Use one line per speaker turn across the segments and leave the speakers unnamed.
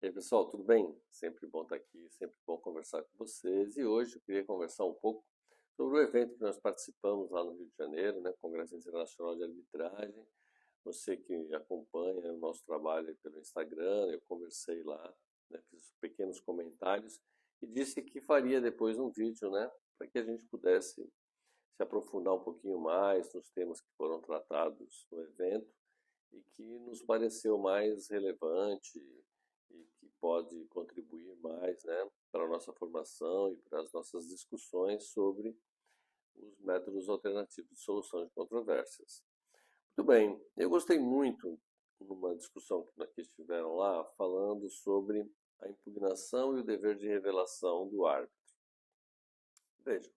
E aí, pessoal, tudo bem? Sempre bom estar aqui, sempre bom conversar com vocês. E hoje eu queria conversar um pouco sobre o evento que nós participamos lá no Rio de Janeiro, né, Congresso Internacional de Arbitragem. Você que acompanha o nosso trabalho pelo Instagram, eu conversei lá, né, fiz pequenos comentários e disse que faria depois um vídeo, né, para que a gente pudesse se aprofundar um pouquinho mais nos temas que foram tratados no evento e que nos pareceu mais relevante e que pode contribuir mais, né, para a nossa formação e para as nossas discussões sobre os métodos alternativos de solução de controvérsias. Muito bem, eu gostei muito numa discussão que estiveram lá falando sobre a impugnação e o dever de revelação do árbitro. Vejam,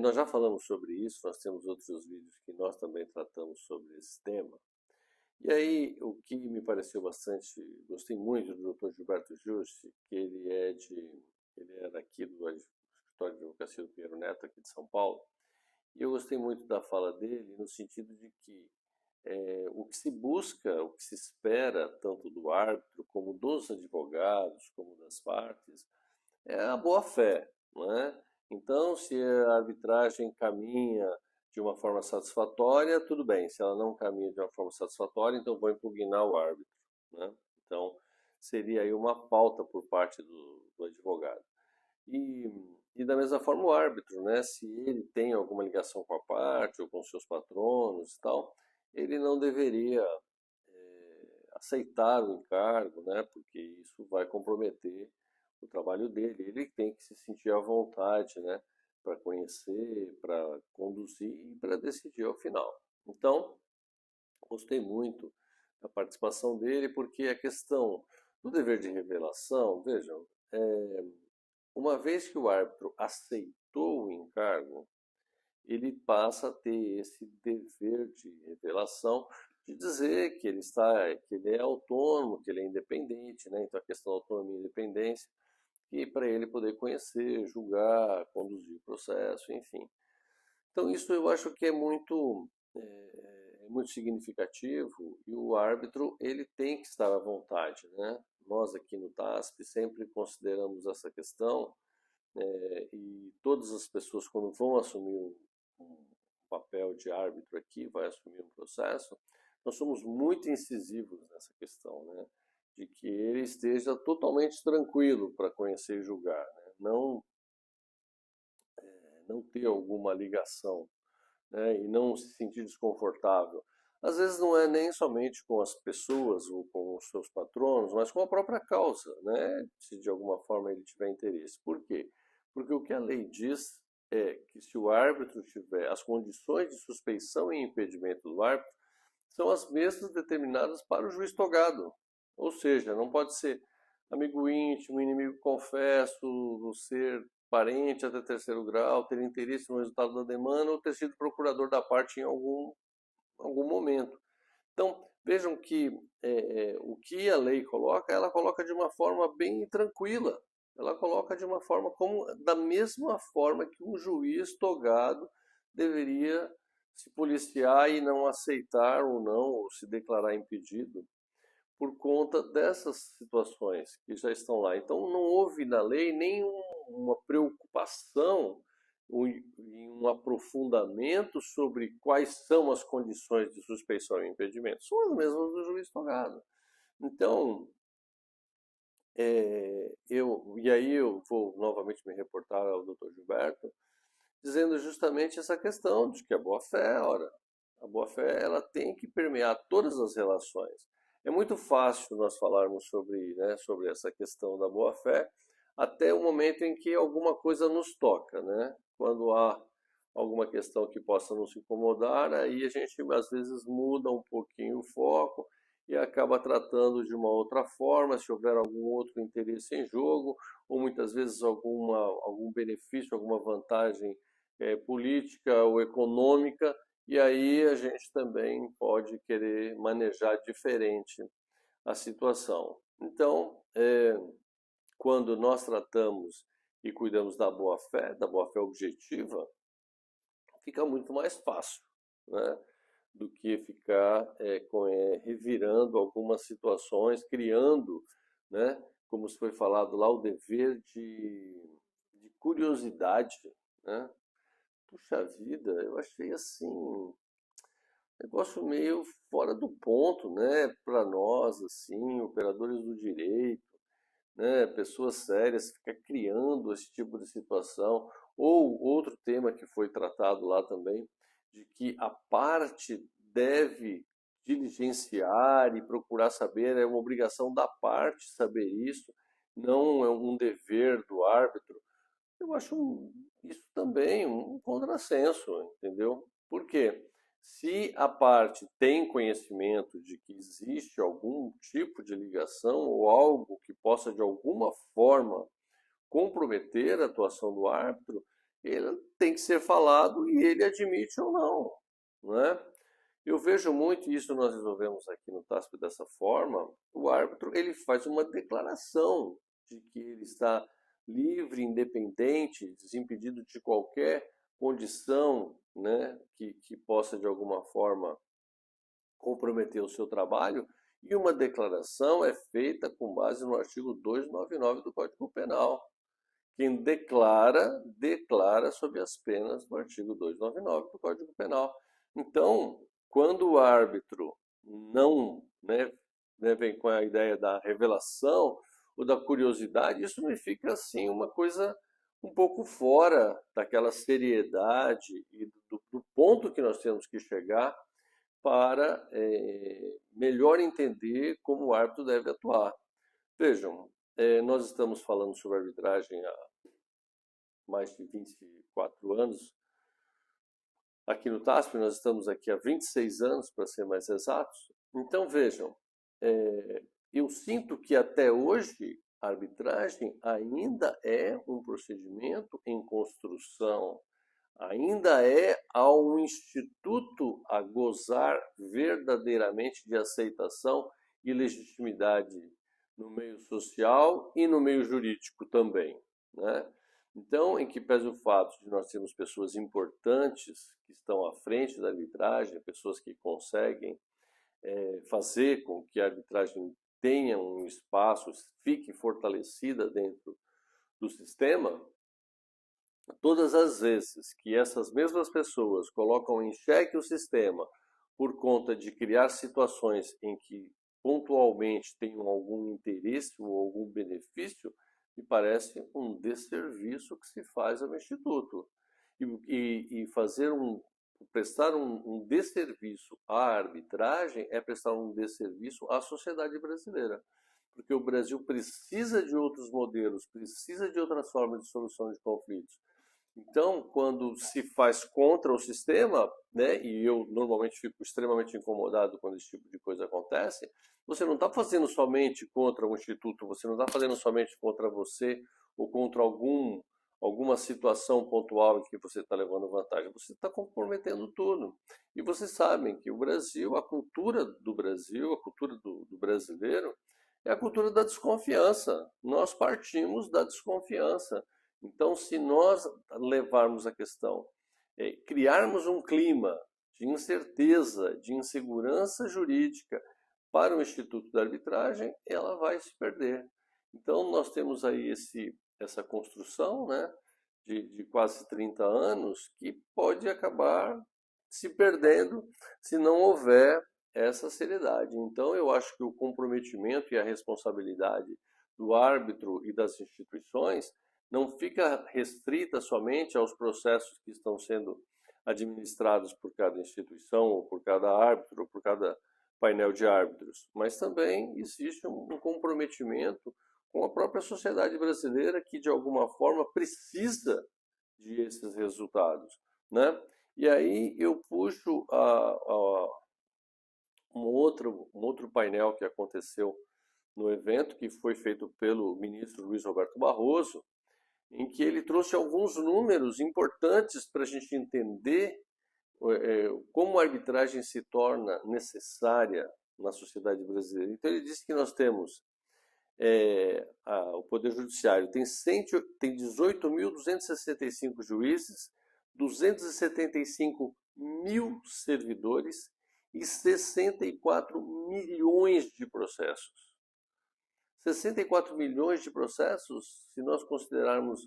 nós já falamos sobre isso, nós temos outros vídeos que nós também tratamos sobre esse tema. E aí, o que me pareceu bastante, gostei muito do Dr. Gilberto Juste, que ele era aqui do Escritório de Advocacia do Pinheiro Neto, aqui de São Paulo, e eu gostei muito da fala dele, no sentido de que o que se busca, o que se espera, tanto do árbitro, como dos advogados, como das partes, é a boa-fé, não é? Então, se a arbitragem caminha de uma forma satisfatória, tudo bem. Se ela não caminha de uma forma satisfatória, então vou impugnar o árbitro, né? Então, seria aí uma pauta por parte do advogado. E da mesma forma o árbitro, né? Se ele tem alguma ligação com a parte ou com seus patronos e tal, ele não deveria aceitar o encargo, né? Porque isso vai comprometer o trabalho dele. Ele tem que se sentir à vontade, né? Para conhecer, para conduzir e para decidir ao final. Então, gostei muito da participação dele, porque a questão do dever de revelação, vejam, uma vez que o árbitro aceitou o encargo, ele passa a ter esse dever de revelação, de dizer que ele é autônomo, que ele é independente, né? Então a questão da autonomia e independência, e para ele poder conhecer, julgar, conduzir o processo, enfim. Então isso eu acho que é muito significativo e o árbitro ele tem que estar à vontade, né? Nós aqui no TASP sempre consideramos essa questão e todas as pessoas quando vão assumir um papel de árbitro aqui, vai assumir um processo, nós somos muito incisivos nessa questão, né? De que ele esteja totalmente tranquilo para conhecer e julgar, né? Não ter alguma ligação, né? E não se sentir desconfortável. Às vezes não é nem somente com as pessoas ou com os seus patronos, mas com a própria causa, né? Se de alguma forma ele tiver interesse. Por quê? Porque o que a lei diz é que se o árbitro tiver as condições de suspeição e impedimento do árbitro, são as mesmas determinadas para o juiz togado. Ou seja, não pode ser amigo íntimo, inimigo confesso, ser parente até terceiro grau, ter interesse no resultado da demanda ou ter sido procurador da parte em algum momento. Então, vejam que o que a lei coloca, ela coloca de uma forma bem tranquila. Ela coloca de uma forma como, da mesma forma que um juiz togado deveria se policiar e não aceitar ou não, ou se declarar impedido, por conta dessas situações que já estão lá. Então, não houve na lei nenhuma preocupação em um aprofundamento sobre quais são as condições de suspeição e impedimento. São as mesmas do juiz togado. Então, e aí eu vou novamente me reportar ao Dr. Gilberto, dizendo justamente essa questão de que a boa-fé, ora, a boa-fé ela tem que permear todas as relações. É muito fácil nós falarmos sobre, né, sobre essa questão da boa-fé até o momento em que alguma coisa nos toca, né? Quando há alguma questão que possa nos incomodar, aí a gente às vezes muda um pouquinho o foco e acaba tratando de uma outra forma, se houver algum outro interesse em jogo, ou muitas vezes algum benefício, alguma vantagem política ou econômica, e aí a gente também pode querer manejar diferente a situação. Então, quando nós tratamos e cuidamos da boa-fé objetiva, fica muito mais fácil, né? Do que ficar revirando algumas situações, criando né? Como se foi falado lá, o dever de curiosidade, né? Puxa vida, eu achei assim, um negócio meio fora do ponto, né? Para nós, assim, operadores do direito, né? Pessoas sérias, ficar criando esse tipo de situação. Ou outro tema que foi tratado lá também, de que a parte deve diligenciar e procurar saber, é uma obrigação da parte saber isso, não é um dever do árbitro. Eu acho isso também um contrassenso, entendeu? Por quê? Se a parte tem conhecimento de que existe algum tipo de ligação ou algo que possa de alguma forma comprometer a atuação do árbitro, ele tem que ser falado e ele admite ou não, não é? Eu vejo muito isso, nós resolvemos aqui no TASP dessa forma, o árbitro ele faz uma declaração de que ele está livre, independente, desimpedido de qualquer condição, né, que possa de alguma forma comprometer o seu trabalho, e uma declaração é feita com base no artigo 299 do Código Penal. Quem declara, declara sob as penas do artigo 299 do Código Penal. Então, quando o árbitro não, vem com a ideia da revelação ou da curiosidade, isso me fica assim uma coisa um pouco fora daquela seriedade e do ponto que nós temos que chegar para melhor entender como o árbitro deve atuar. Vejam, nós estamos falando sobre arbitragem há mais de 24 anos. Aqui no TASP, nós estamos aqui há 26 anos, para ser mais exatos. Então, vejam, eu sinto que até hoje a arbitragem ainda é um procedimento em construção, ainda é um instituto a gozar verdadeiramente de aceitação e legitimidade no meio social e no meio jurídico também, né? Então, em que pese o fato de nós termos pessoas importantes que estão à frente da arbitragem, pessoas que conseguem fazer com que a arbitragem tenha um espaço, fique fortalecida dentro do sistema, todas as vezes que essas mesmas pessoas colocam em xeque o sistema por conta de criar situações em que pontualmente tenham algum interesse ou algum benefício, me parece um desserviço que se faz ao Instituto. E prestar um desserviço à arbitragem é prestar um desserviço à sociedade brasileira. Porque o Brasil precisa de outros modelos, precisa de outras formas de solução de conflitos. Então, quando se faz contra o sistema, né, e eu normalmente fico extremamente incomodado quando esse tipo de coisa acontece, você não está fazendo somente contra o instituto, você não está fazendo somente contra você ou contra alguma situação pontual em que você está levando vantagem, você está comprometendo tudo. E vocês sabem que o Brasil, a cultura do Brasil, a cultura do brasileiro, é a cultura da desconfiança. Nós partimos da desconfiança. Então, se nós levarmos a questão, criarmos um clima de incerteza, de insegurança jurídica para o Instituto da Arbitragem, ela vai se perder. Então, nós temos aí essa construção, né, de quase 30 anos que pode acabar se perdendo se não houver essa seriedade. Então, eu acho que o comprometimento e a responsabilidade do árbitro e das instituições não fica restrita somente aos processos que estão sendo administrados por cada instituição, ou por cada árbitro, ou por cada painel de árbitros, mas também existe um comprometimento com a própria sociedade brasileira que, de alguma forma, precisa de esses resultados, né? E aí eu puxo um outro painel que aconteceu no evento, que foi feito pelo ministro Luiz Roberto Barroso, em que ele trouxe alguns números importantes para a gente entender como a arbitragem se torna necessária na sociedade brasileira. Então, ele disse que nós temos o Poder Judiciário tem 18.265 juízes, 275 mil servidores e 64 milhões de processos. 64 milhões de processos, se nós considerarmos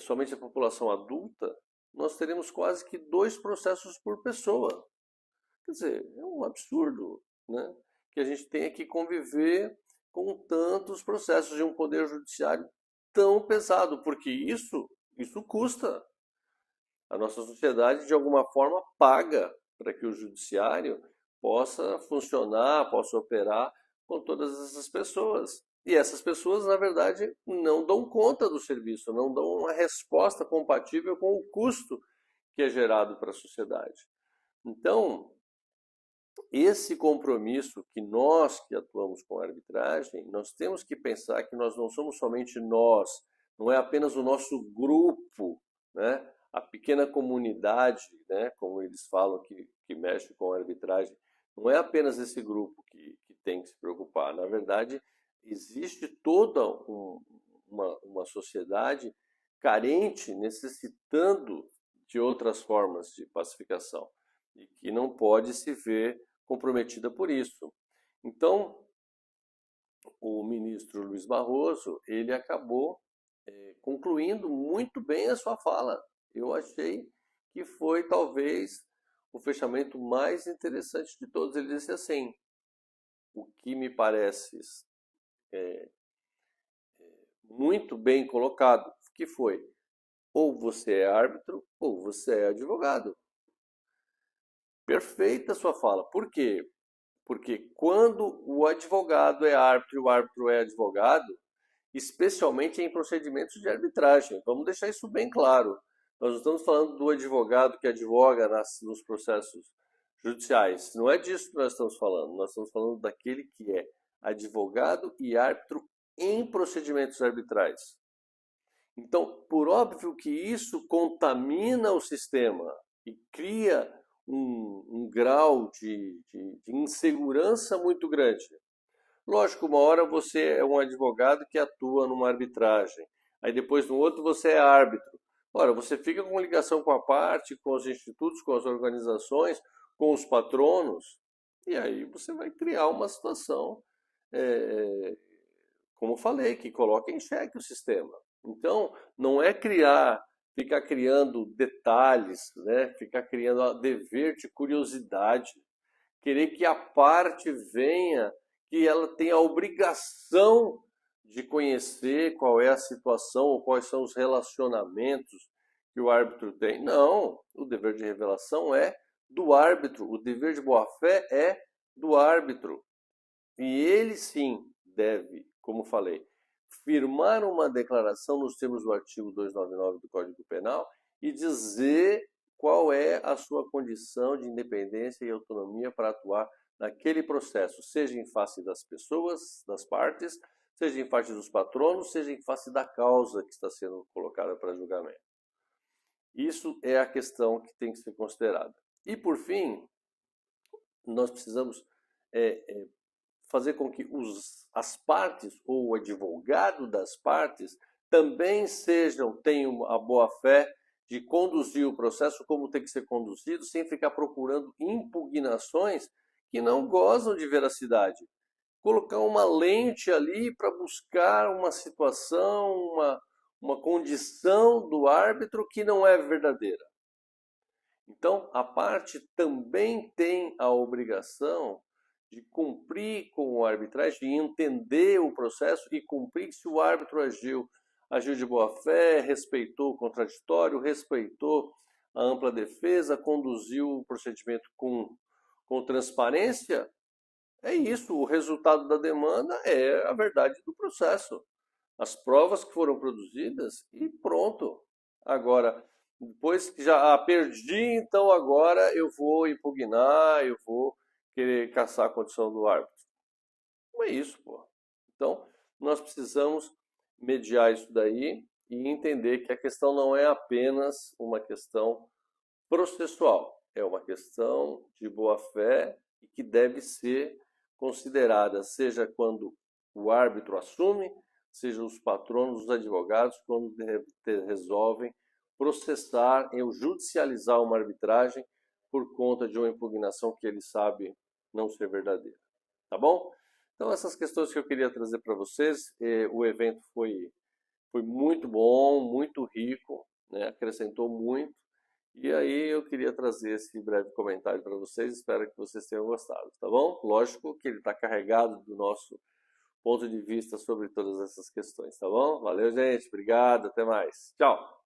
somente a população adulta, nós teremos quase que 2 processos por pessoa. Quer dizer, é um absurdo, né? Que a gente tenha que conviver com tantos processos de um poder judiciário tão pesado, porque isso custa. A nossa sociedade, de alguma forma, paga para que o judiciário possa funcionar, possa operar com todas essas pessoas. E essas pessoas, na verdade, não dão conta do serviço, não dão uma resposta compatível com o custo que é gerado para a sociedade. Então, esse compromisso que nós que atuamos com a arbitragem, nós temos que pensar que nós não somos somente nós, não é apenas o nosso grupo, né? A pequena comunidade, né? Como eles falam que mexe com a arbitragem, não é apenas esse grupo que tem que se preocupar. Na verdade, existe toda uma sociedade carente, necessitando de outras formas de pacificação e que não pode se ver comprometida por isso. Então, o ministro Luiz Barroso, ele acabou concluindo muito bem a sua fala. Eu achei que foi talvez o fechamento mais interessante de todos. Ele disse assim: o que me parece muito bem colocado, que foi: ou você é árbitro ou você é advogado. Perfeita a sua fala. Por quê? Porque quando o advogado é árbitro e o árbitro é advogado, especialmente em procedimentos de arbitragem, vamos deixar isso bem claro. Nós não estamos falando do advogado que advoga nos processos judiciais. Não é disso que nós estamos falando. Nós estamos falando daquele que é advogado e árbitro em procedimentos arbitrais. Então, por óbvio que isso contamina o sistema e cria um grau de insegurança muito grande. Lógico, uma hora você é um advogado que atua numa arbitragem, aí depois no outro você é árbitro. Ora, você fica com ligação com a parte, com os institutos, com as organizações, com os patronos, e aí você vai criar uma situação, como eu falei, que coloca em xeque o sistema. Então, não é ficar criando detalhes, né? Ficar criando a dever de curiosidade, querer que a parte venha, que ela tenha a obrigação de conhecer qual é a situação ou quais são os relacionamentos que o árbitro tem. Não, o dever de revelação é do árbitro, o dever de boa-fé é do árbitro. E ele sim deve, como falei, firmar uma declaração nos termos do artigo 299 do Código Penal e dizer qual é a sua condição de independência e autonomia para atuar naquele processo, seja em face das pessoas, das partes, seja em face dos patronos, seja em face da causa que está sendo colocada para julgamento. Isso é a questão que tem que ser considerada. E, por fim, nós precisamos fazer com que as partes ou o advogado das partes também tenham a boa-fé de conduzir o processo como tem que ser conduzido, sem ficar procurando impugnações que não gozam de veracidade. Colocar uma lente ali para buscar uma situação, uma condição do árbitro que não é verdadeira. Então, a parte também tem a obrigação de cumprir com o arbitragem, de entender o processo e cumprir se o árbitro agiu de boa-fé, respeitou o contraditório, respeitou a ampla defesa, conduziu o procedimento com transparência. É isso, o resultado da demanda é a verdade do processo. As provas que foram produzidas e pronto. Agora, depois que já perdi, então agora eu vou impugnar, eu vou querer caçar a condição do árbitro. Não é isso, pô. Então, nós precisamos mediar isso daí e entender que a questão não é apenas uma questão processual, é uma questão de boa-fé e que deve ser considerada, seja quando o árbitro assume, seja os patronos, os advogados, quando resolvem processar ou judicializar uma arbitragem por conta de uma impugnação que ele sabe não ser verdadeira. Tá bom? Então, essas questões que eu queria trazer para vocês, o evento foi muito bom, muito rico, né? Acrescentou muito. E aí eu queria trazer esse breve comentário para vocês, espero que vocês tenham gostado, tá bom? Lógico que ele está carregado do nosso ponto de vista sobre todas essas questões, tá bom? Valeu, gente, obrigado, até mais. Tchau!